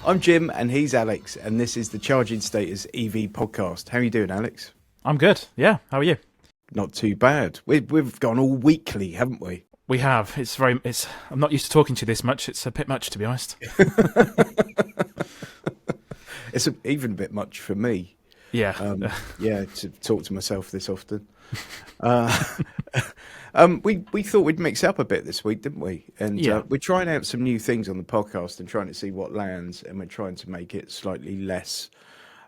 I'm Jim and he's Alex, and this is the Charging Status EV podcast. How are you doing, Alex? I'm good. Yeah. How are you? Not too bad. We've gone all weekly, haven't we? We have. I'm not used to talking to you this much. It's a bit much, to be honest. It's even a bit much for me. Yeah. Yeah, to talk to myself this often. We thought we'd mix up a bit this week, didn't we? And Yeah. we're trying out some new things on the podcast and trying to see what lands, and we're trying to make it slightly less.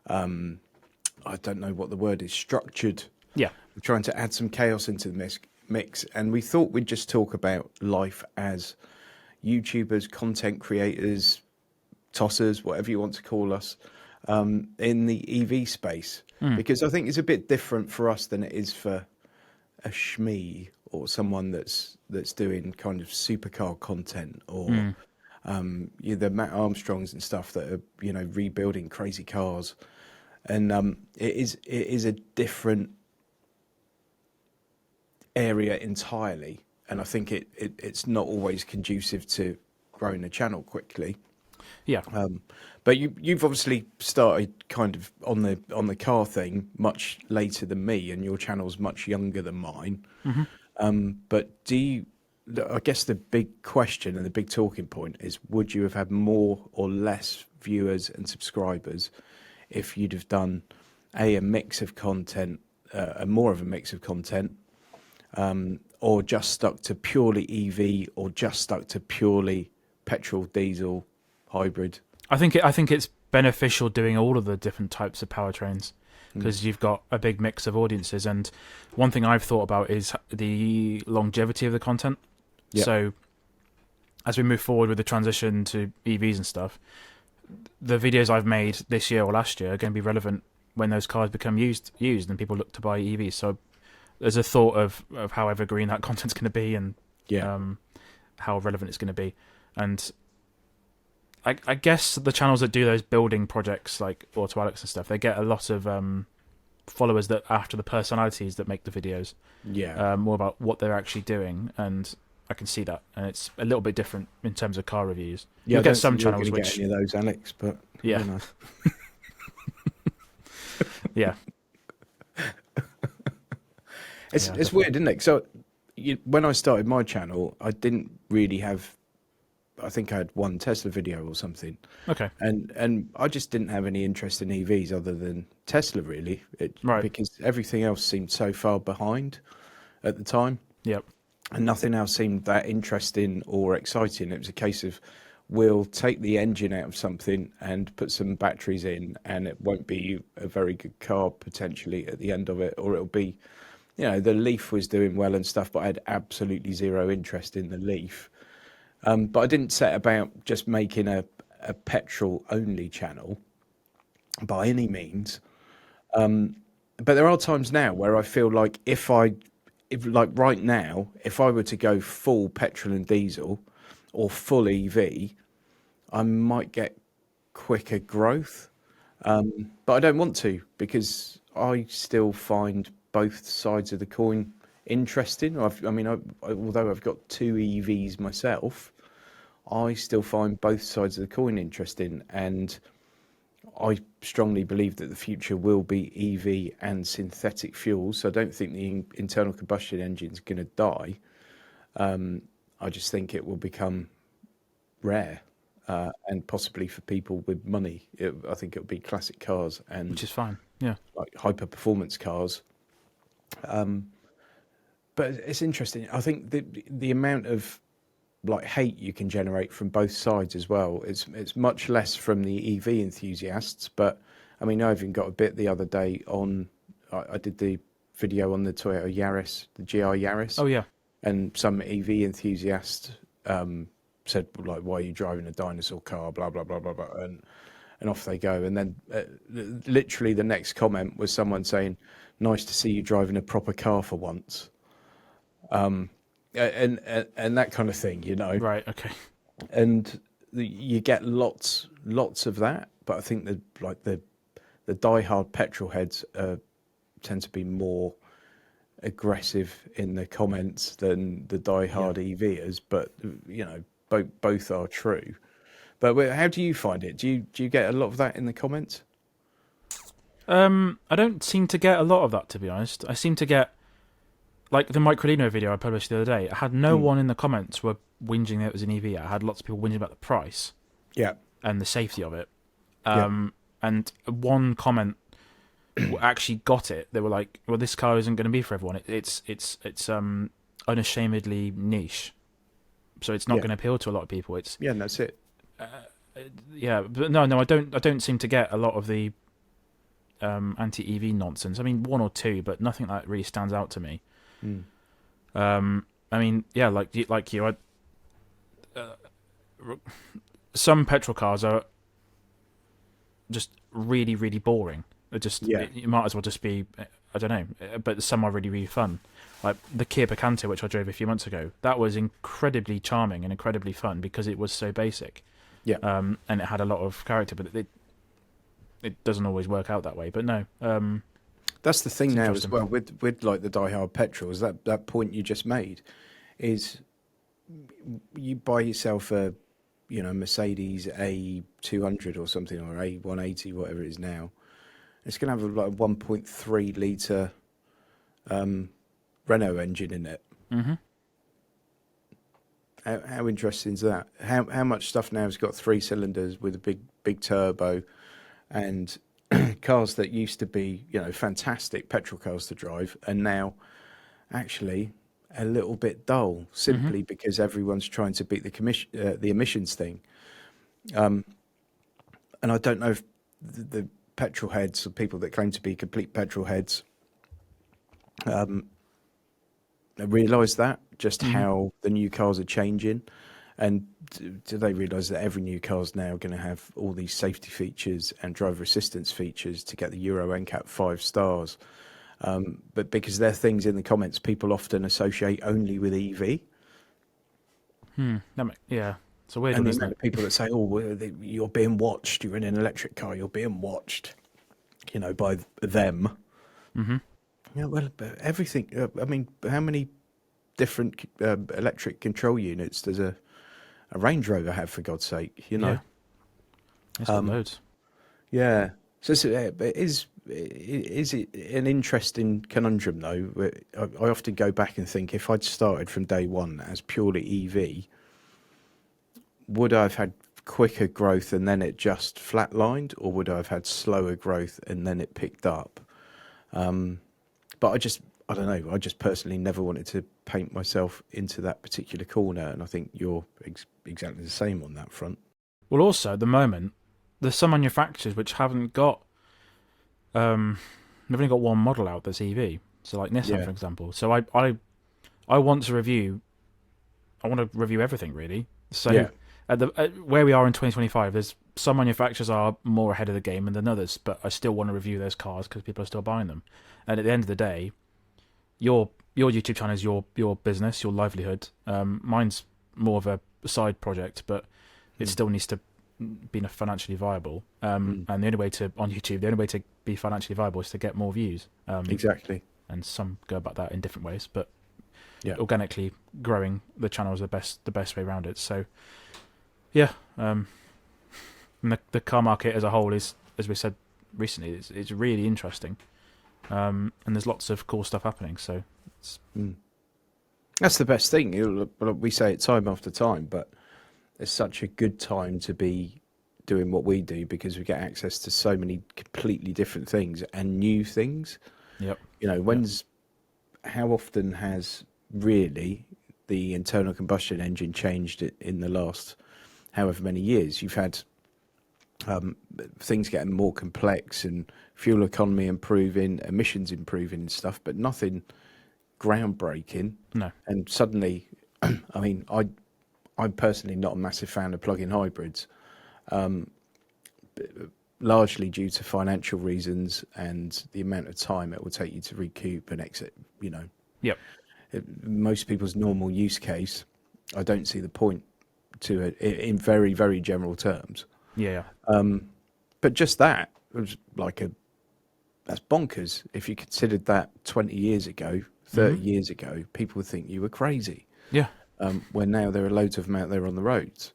I don't know what the word is. Structured. Yeah. We're trying to add some chaos into the mix, and we thought we'd just talk about life as YouTubers, content creators, tossers, whatever you want to call us, in the EV space, because I think it's a bit different for us than it is for a shmee or someone that's doing kind of supercar content or the Matt Armstrongs and stuff that are rebuilding crazy cars, and it is a different area entirely, and I think it's not always conducive to growing a channel quickly. Yeah. But you've obviously started kind of on the car thing much later than me, and your channel's much younger than mine. But I guess the big question and the big talking point is, would you have had more or less viewers and subscribers if you'd have done a mix of content, more of a mix of content, or just stuck to purely EV, or just stuck to purely petrol, diesel, hybrid? I think it's beneficial doing all of the different types of powertrains because you've got a big mix of audiences. And one thing I've thought about is the longevity of the content. Yep. So as we move forward with the transition to EVs and stuff, the videos I've made this year or last year are going to be relevant when those cars become used and people look to buy EVs. So there's a thought of how evergreen that content's going to be, and how relevant it's going to be. And I guess the channels that do those building projects like Auto Alex and stuff, they get a lot of followers that after the personalities that make the videos. More about what they're actually doing, and I can see that, and it's a little bit different in terms of car reviews. Yeah, You'll get some channels get which any of those, Alex, but yeah, yeah. It's weird, isn't it? So when I started my channel, I didn't really have. I think I had one Tesla video or something. Okay. And I just didn't have any interest in EVs other than Tesla, really. Right. Because everything else seemed so far behind at the time. Yep. And nothing else seemed that interesting or exciting. It was a case of, we'll take the engine out of something and put some batteries in, and it won't be a very good car potentially at the end of it, or it'll be, the Leaf was doing well and stuff, but I had absolutely zero interest in the Leaf. But I didn't set about just making a petrol only channel by any means. But there are times now where I feel like if right now, if I were to go full petrol and diesel or full EV, I might get quicker growth. But I don't want to, because I still find both sides of the coin interesting. Although I've got two EVs myself, I still find both sides of the coin interesting, and I strongly believe that the future will be EV and synthetic fuels. So I don't think the internal combustion engine is going to die. I just think it will become rare, and possibly for people with money. I think it'll be classic cars, and Which is fine. Yeah. like hyper performance cars. But it's interesting. I think the amount of hate you can generate from both sides as well. It's much less from the EV enthusiasts, but I mean, I even got a bit the other day on. I did the video on the Toyota Yaris, the GR Yaris. Oh yeah. And some EV enthusiast said, like, "Why are you driving a dinosaur car?" Blah blah blah blah blah, and off they go. And then literally the next comment was someone saying, "Nice to see you driving a proper car for once." And that kind of thing, Right. Okay. and you get lots of that, but I think the diehard petrol heads tend to be more aggressive in the comments than the diehard EVers, but both are true. But how do you find it? Do you get a lot of that in the comments? I don't seem to get a lot of that, to be honest. I seem to get, like the Microlino video I published the other day. I had no one in the comments were whinging that it was an EV. I had lots of people whinging about the price Yeah, and the safety of it. yeah, And one comment actually got it. They were like, "Well, this car isn't going to be for everyone. It's unashamedly niche, so it's not yeah, going to appeal to a lot of people." It's yeah, and that's it. yeah, but no, I don't seem to get a lot of the anti-EV nonsense. I mean, one or two, but nothing that really stands out to me. Mm. I mean, yeah, like you, some petrol cars are just really, really boring. It might as well just be, I don't know, but some are really, really fun. Like the Kia Picanto, which I drove a few months ago, that was incredibly charming and incredibly fun because it was so basic. Yeah. And it had a lot of character, but it doesn't always work out that way. But no, That's the thing now as well with like the diehard petrols. That point you just made is you buy yourself a Mercedes A200 or something, or A180, whatever it is now. It's going to have like a 1.3 litre Renault engine in it. Mm-hmm. How interesting is that? How much stuff now has got 3 cylinders with a big turbo, and cars that used to be fantastic petrol cars to drive, and now actually a little bit dull simply because everyone's trying to beat the emissions thing. And I don't know if the petrol heads or people that claim to be complete petrol heads realise that just how the new cars are changing, and do they realise that every new car is now going to have all these safety features and driver assistance features to get the Euro NCAP 5 stars? But because they're things in the comments people often associate only with EV. Yeah, it's a weird And one, the isn't amount it? of people that say, "Oh, you're being watched. You're in an electric car. You're being watched," by them. Mm-hmm. Yeah, well, but everything. I mean, how many different electric control units does a Range Rover have, for God's sake? Yeah, it's got loads. Yeah. So is it an interesting conundrum though? I often go back and think, if I'd started from day one as purely EV, would I have had quicker growth and then it just flatlined, or would I have had slower growth and then it picked up? But I don't know. I just personally never wanted to paint myself into that particular corner, and I think you're exactly the same on that front. Well, also at the moment, there's some manufacturers which haven't got, they've only got one model out that's EV. So like Nissan, for example. So I want to review. I want to review everything really. So at where we are in 2025, there's some manufacturers are more ahead of the game than others, but I still want to review those cars because people are still buying them. And at the end of the day, your YouTube channel is your business, your livelihood. Mine's more of a side project, but it still needs to be financially viable. And the only way to be financially viable is to get more views. Exactly. And some go about that in different ways, but organically growing the channel is the best way around it. So yeah, and the car market as a whole is, as we said recently, it's really interesting. And there's lots of cool stuff happening. So that's the best thing. We say it time after time, but it's such a good time to be doing what we do because we get access to so many completely different things and new things. Yep. How often has really the internal combustion engine changed in the last however many years? You've had things getting more complex and fuel economy improving, emissions improving and stuff, but nothing groundbreaking. No. And suddenly, I mean, I'm personally not a massive fan of plug-in hybrids, largely due to financial reasons and the amount of time it will take you to recoup and exit. Yep. Most people's normal use case, I don't see the point to it in very, very general terms. Yeah. But just that was that's bonkers. If you considered that 20 years ago, 30 years ago, people would think you were crazy. Yeah. When now there are loads of them out there on the roads.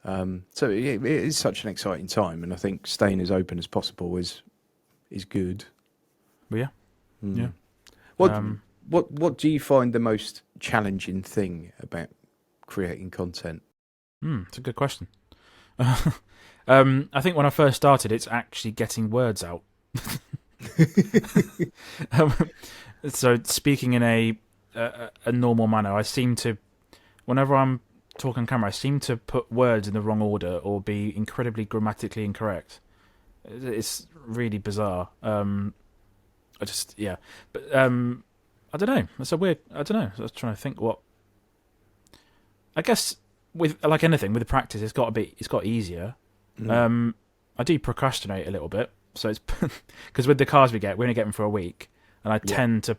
So it is such an exciting time, and I think staying as open as possible is good. But yeah, yeah. What what do you find the most challenging thing about creating content? It's a good question. I think when I first started, it's actually getting words out. um, so speaking in a normal manner, I seem to, whenever I'm talking on camera, I seem to put words in the wrong order or be incredibly grammatically incorrect. It's really bizarre. I just but I don't know. It's a weird. I don't know. I was trying to think what. I guess with like anything with the practice, it's got easier. I do procrastinate a little bit, so it's because with the cars we only get them for a week, and I tend to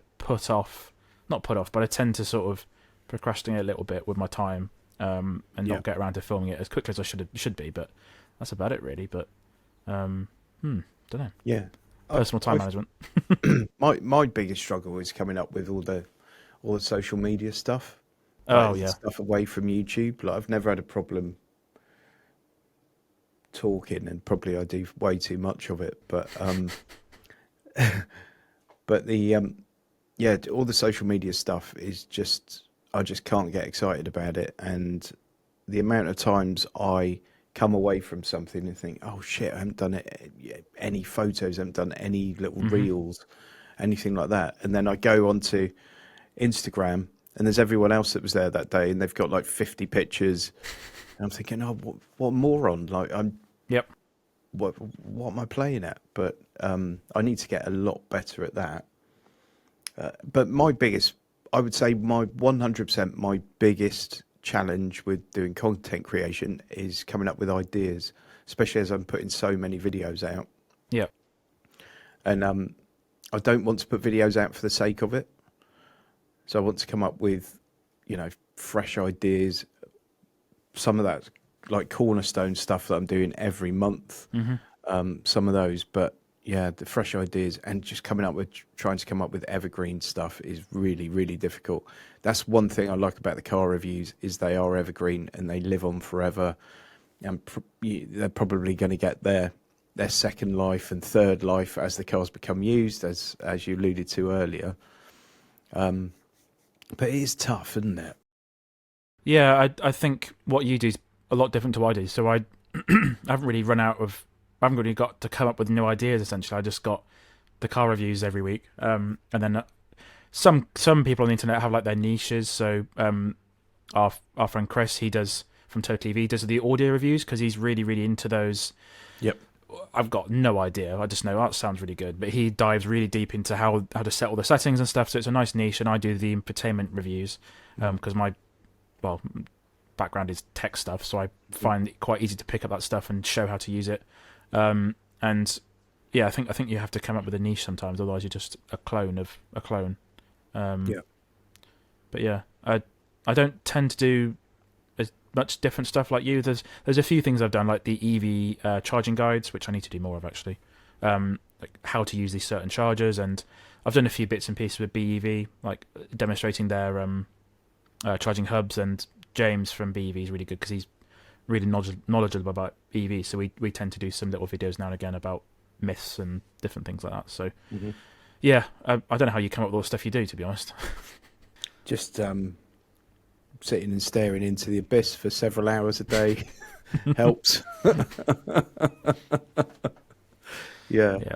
not put off, but I tend to sort of procrastinate a little bit with my time, and not get around to filming it as quickly as I should be. But that's about it, really. But don't know. Yeah, Personal time management. my biggest struggle is coming up with all the social media stuff. Oh yeah, stuff away from YouTube. Like I've never had a problem talking, and probably I do way too much of it. But but the all the social media stuff is just I just can't get excited about it, and the amount of times I come away from something and think, oh shit, I haven't done any photos, I haven't done any little reels, anything like that, and then I go onto Instagram and there's everyone else that was there that day and they've got like 50 pictures, and I'm thinking, oh, what moron, like what am I playing at? But I need to get a lot better at that. But I would say my 100% my biggest challenge with doing content creation is coming up with ideas, especially as I'm putting so many videos out. Yeah. And I don't want to put videos out for the sake of it. So I want to come up with, fresh ideas. Some of that, like cornerstone stuff that I'm doing every month. Some of those, but the fresh ideas and just trying to come up with evergreen stuff is really, really difficult. That's one thing I like about the car reviews is they are evergreen and they live on forever. And they're probably going to get their second life and third life as the cars become used, as you alluded to earlier. But it is tough, isn't it? Yeah, I think what you do is a lot different to what I do. So I haven't really got to come up with new ideas, essentially. I just got the car reviews every week. And then some people on the internet have like their niches. So our friend Chris, he does from Total EV, does the audio reviews because he's really, really into those. Yep. I've got no idea. I just know that sounds really good. But he dives really deep into how to set all the settings and stuff. So it's a nice niche. And I do the infotainment reviews because my background is tech stuff. So I find it quite easy to pick up that stuff and show how to use it. And I think you have to come up with a niche sometimes. Otherwise, you're just a clone of a clone. But yeah, I don't tend to do as much different stuff like you. There's a few things I've done, like the EV charging guides, which I need to do more of actually. Like how to use these certain chargers, and I've done a few bits and pieces with BEV, like demonstrating their charging hubs. And James from BEV is really good because he's really knowledgeable about EV. So we tend to do some little videos now and again about myths and different things like that. So I don't know how you come up with all the stuff you do, to be honest. Just sitting and staring into the abyss for several hours a day helps.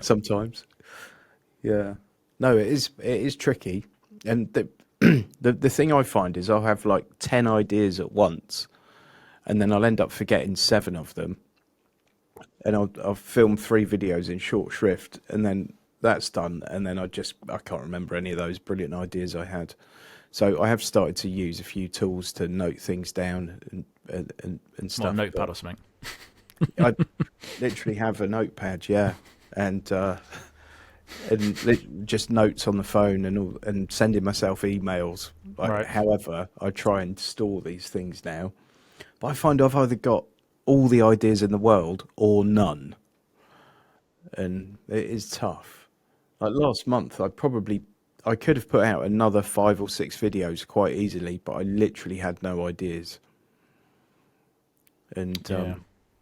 Sometimes. No, it is tricky, and the thing I find is I'll have like 10 ideas at once, and then I'll end up forgetting 7 of them, and I'll film 3 videos in short shrift, and then that's done, and then I can't remember any of those brilliant ideas I had. So I have started to use a few tools to note things down and stuff. What, a notepad or something? I literally have a notepad, and just notes on the phone and sending myself emails. Right. However, I try and store these things now, but I find I've either got all the ideas in the world or none, and it is tough. Like last month, I could have put out another 5 or 6 videos quite easily, but I literally had no ideas. And Yeah.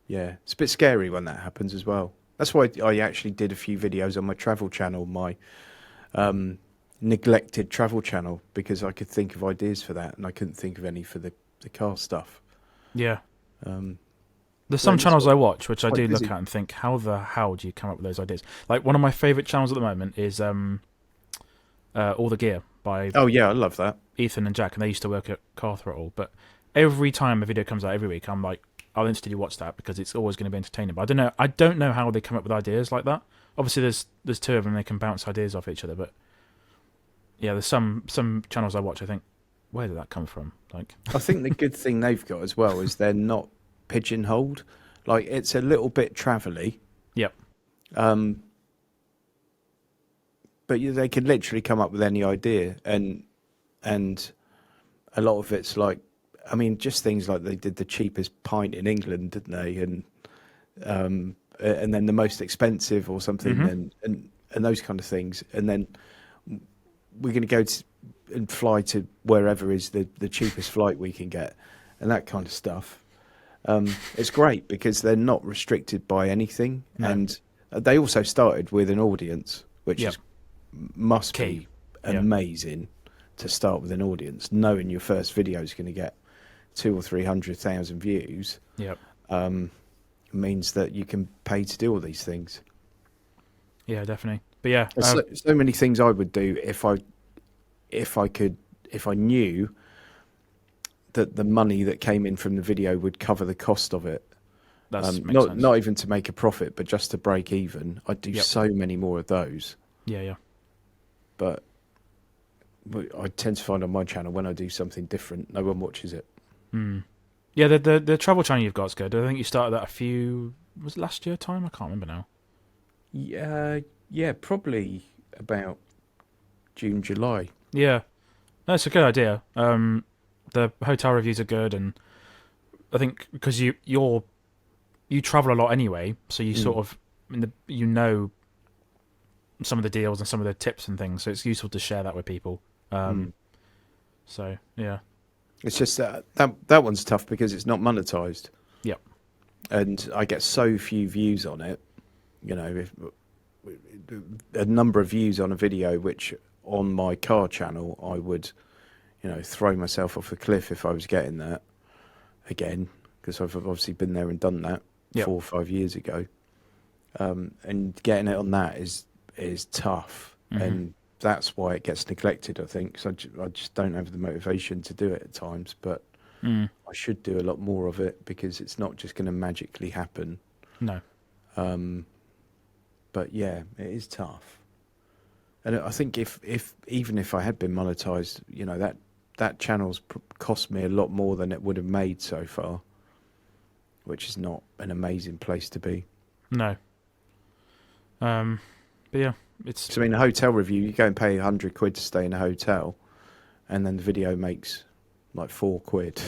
yeah, it's a bit scary when that happens as well. That's why I actually did a few videos on my travel channel, my neglected travel channel, because I could think of ideas for that, and I couldn't think of any for the car stuff. Yeah. Um, There's but some then it's channels I watch which I quite do look busy. at and think, how the hell do you come up with those ideas? Like one of my favourite channels at the moment is All the Gear by Oh yeah, I love that. Ethan and Jack, and they used to work at Car Throttle. But every time a video comes out every week, I'm like, I'll instantly watch that because it's always going to be entertaining. But I don't know how they come up with ideas like that. Obviously, there's two of them; they can bounce ideas off each other. But yeah, there's some channels I watch. I think, where did that come from? Like, I think the good thing they've got as well is they're not pigeonholed. Like, it's a little bit travel-y, yep, but they can literally come up with any idea, and a lot of it's like, I mean, just things like they did the cheapest pint in England, didn't they? And then the most expensive or something, and those kind of things. And then we're going to go and fly to wherever is the cheapest flight we can get, and that kind of stuff. It's great because they're not restricted by anything, No. and they also started with an audience, which Yep. is must Key. be amazing to start with an audience, knowing your first video is going to get 200,000 or 300,000 views. Yep. Means that you can pay to do all these things. Yeah, definitely. But yeah, There's so many things I would do if I knew that the money that came in from the video would cover the cost of it. that's makes Not sense. not even to make a profit, but just to break even. I'd do so many more of those. Yeah. But I tend to find on my channel when I do something different, no one watches it. Yeah, the travel channel you've got is good. I think you started that was it last year time? I can't remember now. Yeah, probably about June, July. Yeah, no, it's a good idea. The hotel reviews are good, and I think because you travel a lot anyway, so you sort of you know some of the deals and some of the tips and things, so it's useful to share that with people. So yeah, It's just that one's tough because it's not monetized. yep, And I get so few views on it. You know, a number of views on a video, which on my car channel I would, throw myself off a cliff if I was getting that again, because I've obviously been there and done that 4 or 5 years ago. And getting it on that is tough, and that's why it gets neglected, I think. So I just don't have the motivation to do it at times, but I should do a lot more of it because it's not just going to magically happen. no, But yeah, it is tough. And I think even if I had been monetized, that channel's cost me a lot more than it would have made so far, which is not an amazing place to be. no. But yeah, it's So, I mean, a hotel review, you go and pay 100 quid to stay in a hotel, and then the video makes like 4 quid,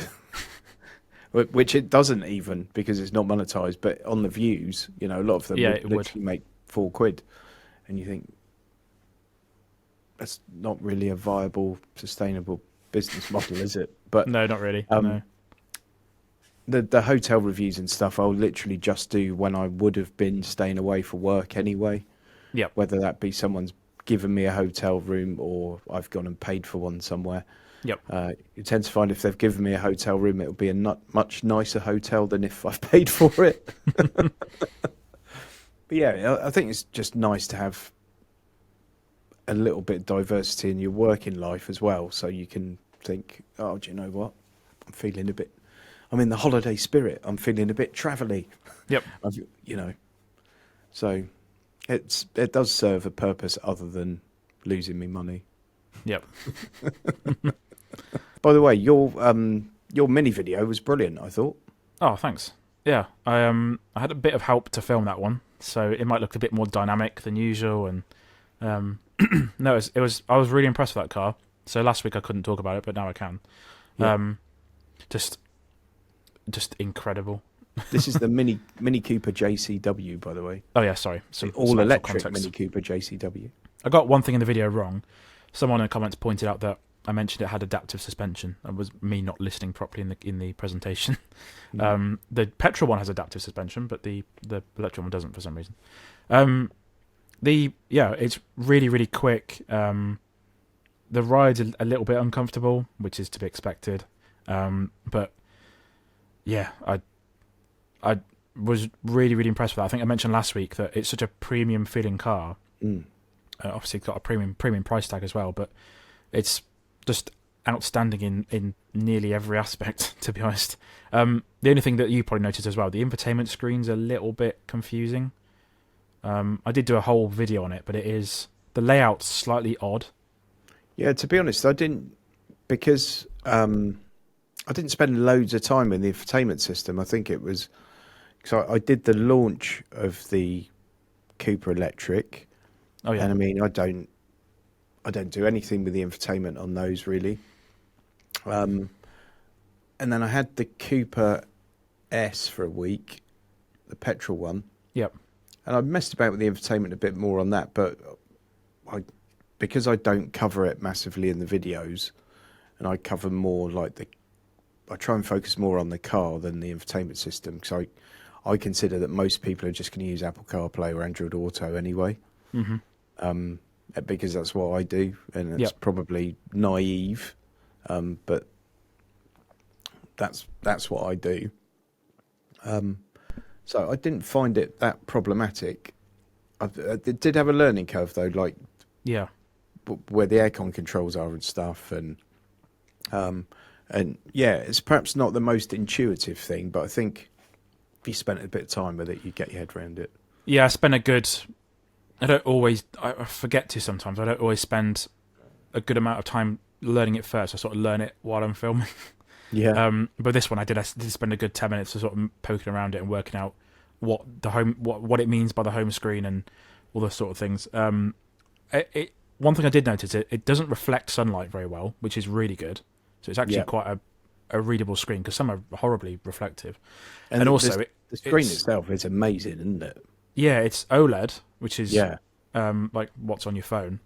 which it doesn't even because it's not monetized. But on the views, a lot of them would literally make 4 quid, and you think that's not really a viable, sustainable business model, is it? But no, not really. No. the hotel reviews and stuff, I'll literally just do when I would have been staying away for work anyway. Yep. Whether that be someone's given me a hotel room or I've gone and paid for one somewhere. Yep. You tend to find if they've given me a hotel room, it'll be a much nicer hotel than if I've paid for it. But yeah, I think it's just nice to have a little bit of diversity in your working life as well, so you can think, oh, do you know what? I'm in the holiday spirit. I'm feeling a bit travel-y. Yep. So it does serve a purpose other than losing me money. Yep. By the way, your mini video was brilliant, I thought. Oh, thanks. Yeah, I had a bit of help to film that one, so it might look a bit more dynamic than usual. And no, it was. I was really impressed with that car. So last week I couldn't talk about it, but now I can. Yeah. Just incredible. This is the Mini Cooper JCW, by the way. Oh yeah, sorry. The all-electric Mini Cooper JCW. I got one thing in the video wrong. Someone in the comments pointed out that I mentioned it had adaptive suspension. That was me not listening properly in the presentation. The petrol one has adaptive suspension, but the electric one doesn't for some reason. It's really, really quick. The ride's a little bit uncomfortable, which is to be expected. But yeah, I was really, really impressed with that. I think I mentioned last week that it's such a premium feeling car. Obviously, it's got a premium price tag as well, but it's just outstanding in nearly every aspect, to be honest. The only thing that you probably noticed as well, the infotainment screen's a little bit confusing. I did do a whole video on it, but the layout's slightly odd. Yeah, to be honest, I didn't spend loads of time in the infotainment system. I think it was because I did the launch of the Cooper Electric. Oh yeah, and I mean I don't do anything with the infotainment on those really. And then I had the Cooper S for a week, the petrol one. Yep. And I messed about with the infotainment a bit more on that, but because I don't cover it massively in the videos, and I cover more I try and focus more on the car than the infotainment system, because I consider that most people are just going to use Apple CarPlay or Android Auto anyway. Because that's what I do, and it's probably naive, but that's what I do. So I didn't find it that problematic. I did have a learning curve though, like where the aircon controls are and stuff, and it's perhaps not the most intuitive thing, but I think if you spent a bit of time with it, you get your head around it. Yeah, I forget to sometimes. I don't always spend a good amount of time learning it first. I sort of learn it while I'm filming. Yeah. But this one I did spend a good 10 minutes sort of poking around it and working out what it means by the home screen and all those sort of things. One thing I did notice, it doesn't reflect sunlight very well, which is really good. So it's actually quite a readable screen, because some are horribly reflective. And also the screen itself is amazing, isn't it? Yeah, it's OLED, which is like what's on your phone,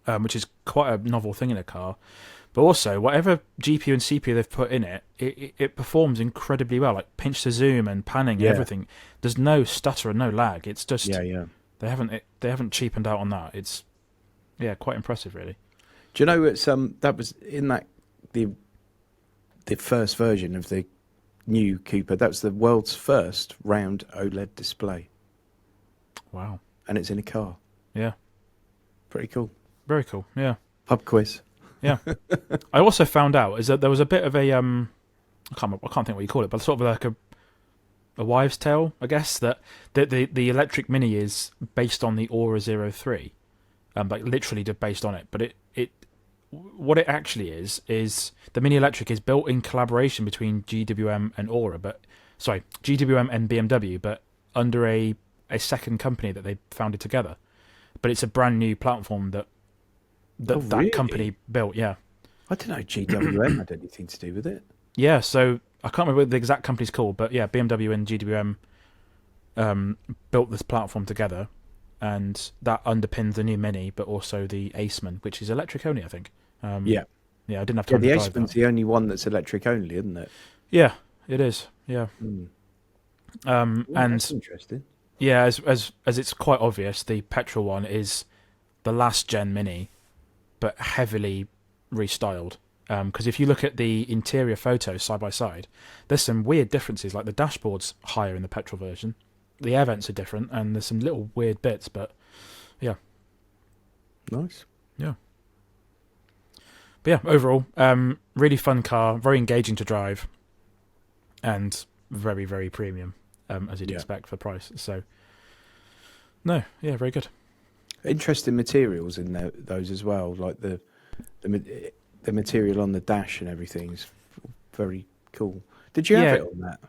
which is quite a novel thing in a car. But also, whatever GPU and CPU they've put in it, it performs incredibly well. Like pinch to zoom and panning and everything. There's no stutter and no lag. It's just they haven't cheapened out on that. It's quite impressive, really. Do you know it's that was in the first version of the new Cooper? That was the world's first round OLED display. Wow! And it's in a car. Yeah, pretty cool. Very cool. Yeah. Pub quiz. Yeah. I also found out is that there was a bit of a I can't think what you call it, but sort of like a wives' tale, I guess, that the electric Mini is based on the Aura 03, like literally just based on it. But what it actually is the Mini Electric is built in collaboration between GWM and GWM and BMW, but under a second company that they founded together. But it's a brand new platform that really? company built. Yeah, I don't know GWM had anything to do with it. Yeah, so I can't remember what the exact company's called, but yeah, BMW and GWM built this platform together, and that underpins the new Mini, but also the Aceman, which is electric only, I think. I didn't have time. The Aceman's the only one that's electric only, isn't it? Yeah, it is. Yeah. And that's interesting. Yeah, as it's quite obvious, the petrol one is the last gen Mini, but heavily restyled. Because if you look at the interior photos side by side, there's some weird differences. Like the dashboard's higher in the petrol version, the air vents are different, and there's some little weird bits. But yeah, nice. Yeah. But yeah, overall, really fun car, very engaging to drive, and very, very premium, as you'd expect for price. So, no, yeah, very good. Interesting materials in those as well, like the material on the dash and everything is very cool. Did you have it on that?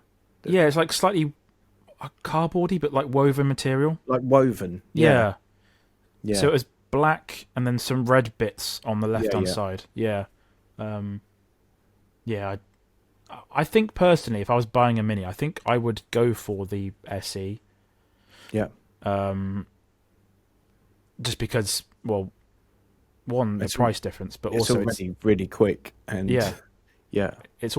Yeah, it's like slightly cardboardy, but like woven material. Like woven. Yeah. So it was black and then some red bits on the left-hand side. Yeah. I think personally, if I was buying a Mini, I think I would go for the SE. Yeah. Just because, well, one, the It's price difference, but it's also it's already really quick, and yeah, yeah, it's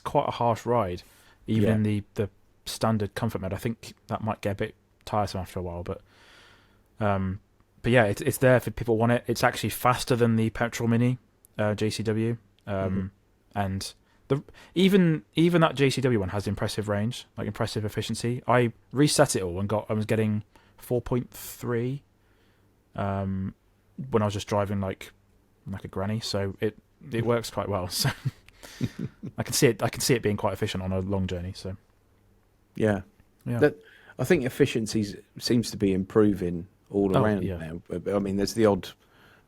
quite a harsh ride, even yeah, in the standard comfort mode. I think that might get a bit tiresome after a while, um, but yeah, it's there for people who want it. It's actually faster than the petrol Mini JCW, hmm and the even that JCW one has impressive range, like impressive efficiency. I reset it all and I was getting 4.3 when I was just driving like a granny, so it works quite well. So I can see it being quite efficient on a long journey. So yeah. yeah. That I think efficiency seems to be improving all Oh around yeah, now. I mean, there's the odd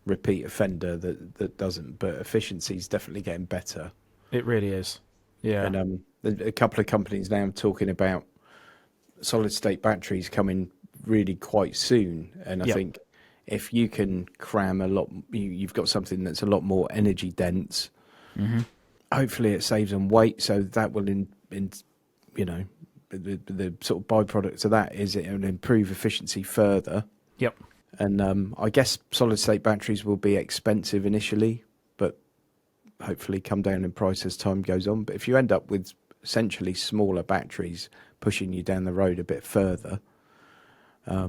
repeat offender that doesn't, but efficiency is definitely getting better. it really is. Yeah. And a couple of companies now talking about solid state batteries coming really quite soon. And I Yep. think if you can cram a lot, you've got something that's a lot more energy dense. hmm Hopefully, it saves on weight, so that will in you know the sort of byproduct of that is it will improve efficiency further. Yep. And I guess solid state batteries will be expensive initially, but hopefully come down in price as time goes on. But if you end up with essentially smaller batteries pushing you down the road a bit further, that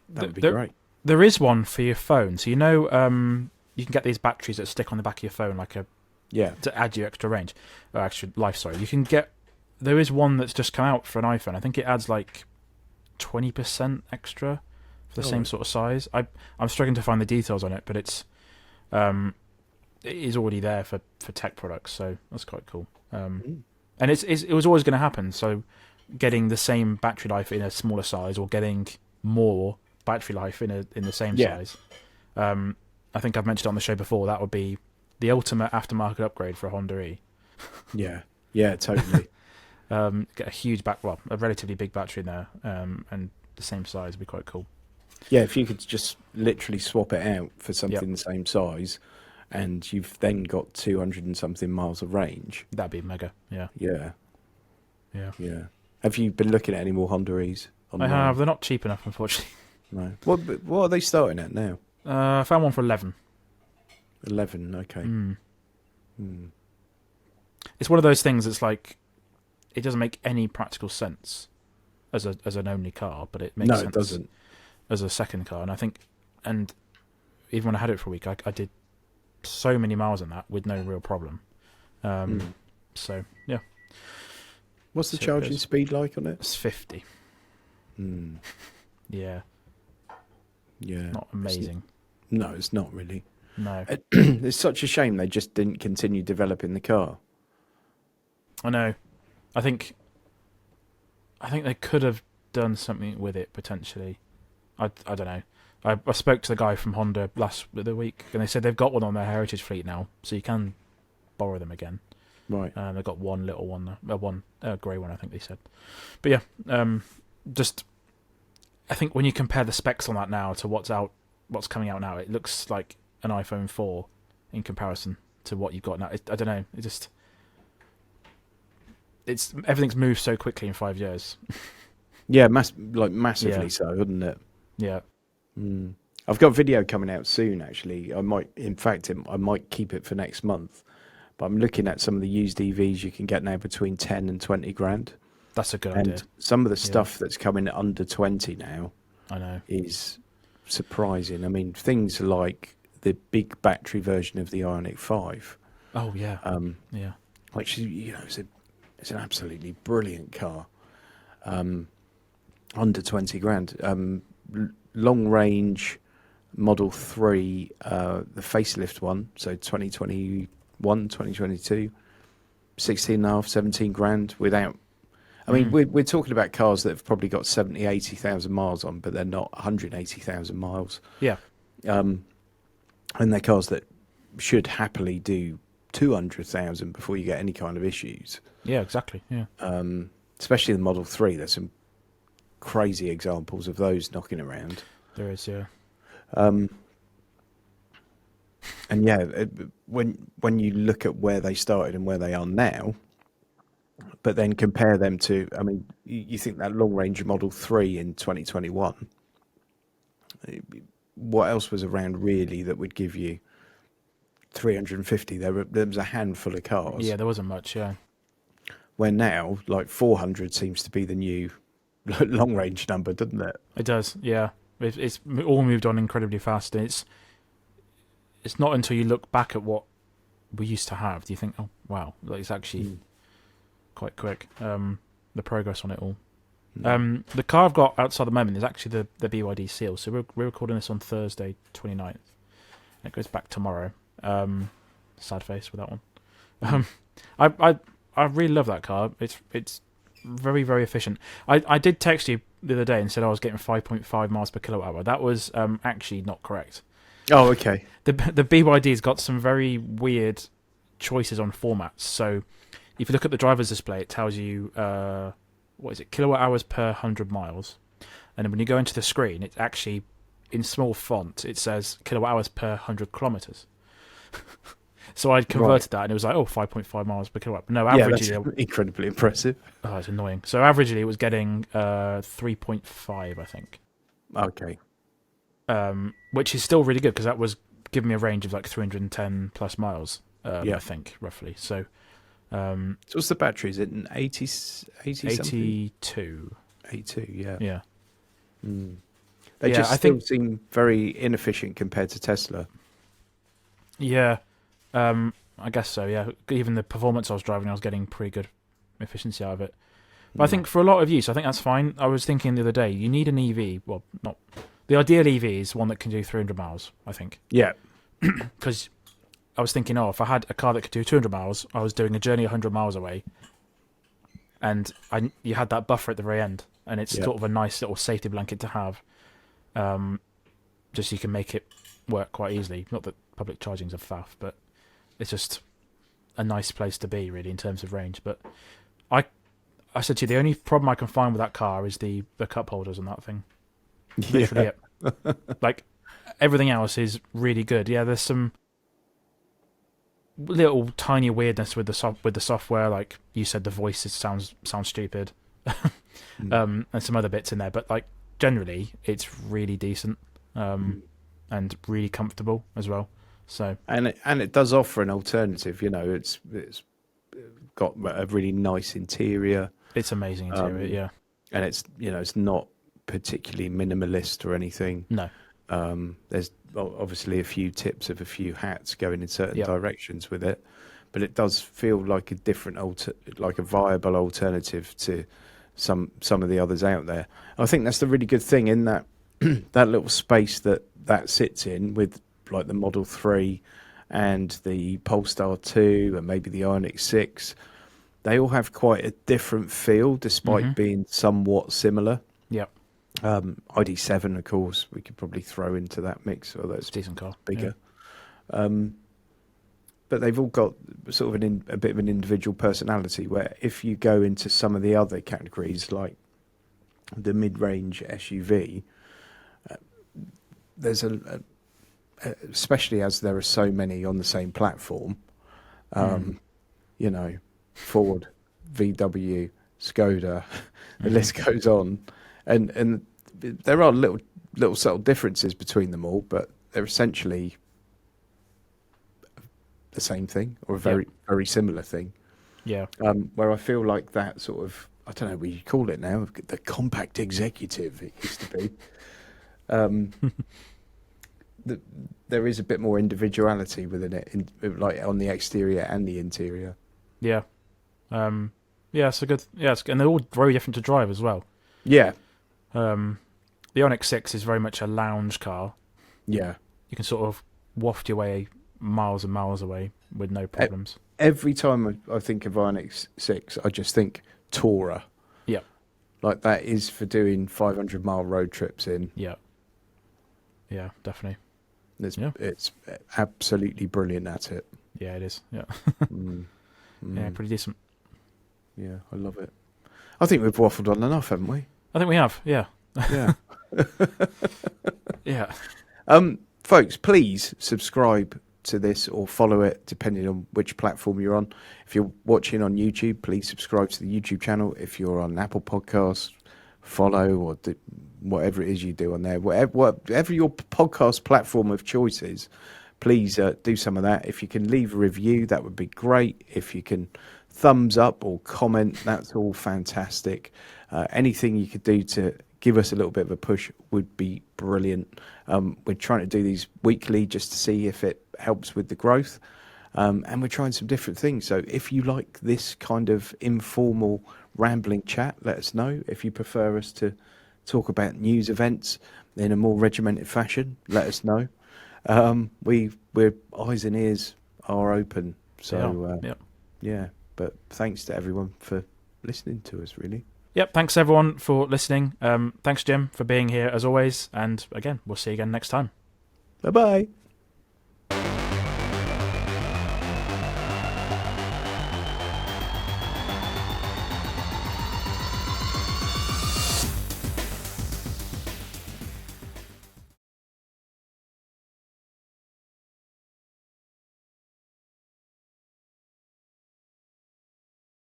would be There, great. there is one for your phone. So you can get these batteries that stick on the back of your phone, Yeah. to add you extra range, or extra life. Sorry, you can get. There is one that's just come out for an iPhone. I think it adds like 20% extra for the All same right. sort of size. I'm struggling to find the details on it, but it is already there for tech products, so that's quite cool. And it was always going to happen. So getting the same battery life in a smaller size, or getting more battery life in the same Yeah. size. I think I've mentioned on the show before that would be the ultimate aftermarket upgrade for a Honda E. Yeah. Yeah. Totally. Get a relatively big battery in there, and the same size would be quite cool. Yeah. If you could just literally swap it out for Yep, something the same size, and you've then got 200 and something miles of range. that'd be mega. Yeah, Yeah. yeah. Yeah. Have you been looking at any more Honda E's I have. online? They're not cheap enough, unfortunately. No. What are they starting at now? I found one for 11. 11. Okay. Mm. Hmm. It's one of those things that's like it doesn't make any practical sense as an only car, but it makes No, sense it doesn't. as a second car. And I think, and even when I had it for a week, I did so many miles on that with no real problem. Mm. So yeah, What's the see how it charging goes. speed like on it? It's 50. Mm. Yeah, Yeah. not It's amazing. no, it's not really. No, It's such a shame they just didn't continue developing the car. I know. I think they could have done something with it potentially. I don't know. I spoke to the guy from Honda the week, and they said they've got one on their heritage fleet now, so you can borrow them again. Right. They've got one little one, one grey one, I think they said. But yeah, just I think when you compare the specs on that now to what's coming out now, it looks like an iPhone 4 in comparison to what you've got now. I don't know. It's everything's moved so quickly in 5 years. Yeah, massively Yeah, so, wouldn't it? yeah. Mm. I've got a video coming out soon, actually. I might keep it for next month. But I'm looking at some of the used EVs you can get now between 10 and 20 grand. That's a good And idea. some of the Yeah, stuff that's coming under 20 now I know. is surprising. I mean, things like the big battery version of the Ioniq 5, Oh yeah, um, yeah. which it's an absolutely brilliant car. Under 20 grand. Long range Model 3, the facelift one, so 2021, 2022, 16.5, 17 grand without. I mean, Mm. we're talking about cars that have probably got 70, 80,000 miles on, but they're not 180,000 miles. Yeah, And they're cars that should happily do 200,000 before you get any kind of issues. yeah, exactly. Yeah, Especially the Model 3. There's some crazy examples of those knocking around. there is. Yeah, And yeah, when you look at where they started and where they are now, but then compare them to, I mean, you think that long range Model 3 in 2021, what else was around really that would give you 350? There was a handful of cars. Yeah, there wasn't much. Yeah, Where now, like 400 seems to be the new long range number, doesn't it? it does. Yeah, it's all moved on incredibly fast. And it's not until you look back at what we used to have do you think, oh wow, like it's actually quite quick. The progress on it all. The car I've got outside the moment is actually the BYD Seal. So we're recording this on Thursday, 29th. And it goes back tomorrow. Sad face with that one. I really love that car. It's very, very efficient. I did text you the other day and said I was getting 5.5 miles per kilowatt hour. That was actually not correct. Oh, okay. The BYD's got some very weird choices on formats. So if you look at the driver's display, it tells you what is it, kilowatt hours per 100 miles, and then when you go into the screen, it's actually in small font. It says kilowatt hours per 100 kilometers. So I converted that, and it was like 5.5 miles per kilowatt. But no, averagely, that's incredibly impressive. Oh, it's annoying. So averagely, it was getting 3.5, I think. Okay. Which is still really good because that was giving me a range of like 310 plus miles. I think roughly. So what's the battery? Is it an 80 82? 82, yeah. Yeah. They just still seem very inefficient compared to Tesla. Yeah. I guess so, yeah. Even the performance I was driving, I was getting pretty good efficiency out of it. But I think for a lot of use, I think that's fine. I was thinking the other day, you need an EV. Well, not... The ideal EV is one that can do 300 miles, I think. Yeah. Because I was thinking, if I had a car that could do 200 miles, I was doing a journey 100 miles away, and you had that buffer at the very end, and it's sort of a nice little safety blanket to have, just so you can make it work quite easily. Not that public charging's a faff, but it's just a nice place to be, really, in terms of range. But I said to you, the only problem I can find with that car is the cup holders on that thing. Literally it. Like, everything else is really good. Yeah, there's some little tiny weirdness with the software, like you said, the voice sounds stupid, and some other bits in there. But like generally, it's really decent, and really comfortable as well. So and it does offer an alternative. You know, it's got a really nice interior. It's amazing interior, yeah. And it's not particularly minimalist or anything. No. There's obviously a few tips of a few hats going in certain directions with it, but it does feel like a different like a viable alternative to some of the others out there. I think that's the really good thing in that that little space that sits in, with like the Model 3 and the Polestar 2 and maybe the Ioniq 6. They all have quite a different feel despite being somewhat similar. Yeah. ID7, of course, we could probably throw into that mix, although it's decent car, bigger. Yeah. But they've all got sort of a bit of an individual personality, where if you go into some of the other categories, like the mid-range SUV, there's especially as there are so many on the same platform, you know, Ford, VW, Skoda, the list goes on. And there are little subtle differences between them all, but they're essentially the same thing, or a very, very similar thing. Yeah. Where I feel like that sort of, I don't know what you call it now, the compact executive it used to be. There is a bit more individuality within it, like on the exterior and the interior. Yeah. It's a good. Yeah, and they're all very different to drive as well. Yeah. The Ioniq 6 is very much a lounge car. Yeah. You can sort of waft your way miles and miles away with no problems. Every time I think of Ioniq 6, I just think Tourer. Yeah. Like that is for doing 500-mile road trips in. Yeah. Yeah, definitely. It's absolutely brilliant at it. Yeah, it is. Yeah. Yeah, pretty decent. Yeah, I love it. I think we've waffled on enough, haven't we? I think we have, yeah. Yeah. Yeah. Folks, please subscribe to this or follow it, depending on which platform you're on. If you're watching on YouTube, please subscribe to the YouTube channel. If you're on Apple Podcasts, follow or do whatever it is you do on there. Whatever your podcast platform of choice is, please do some of that. If you can leave a review, that would be great. If you can thumbs up or comment, that's all fantastic. Anything you could do to give us a little bit of a push would be brilliant. We're trying to do these weekly just to see if it helps with the growth. And we're trying some different things. So if you like this kind of informal rambling chat, let us know. If you prefer us to talk about news events in a more regimented fashion, let us know. We're eyes and ears are open. So yeah, but thanks to everyone for listening to us, really. Yep, thanks everyone for listening. Thanks, Jim, for being here as always. And again, we'll see you again next time. Bye-bye.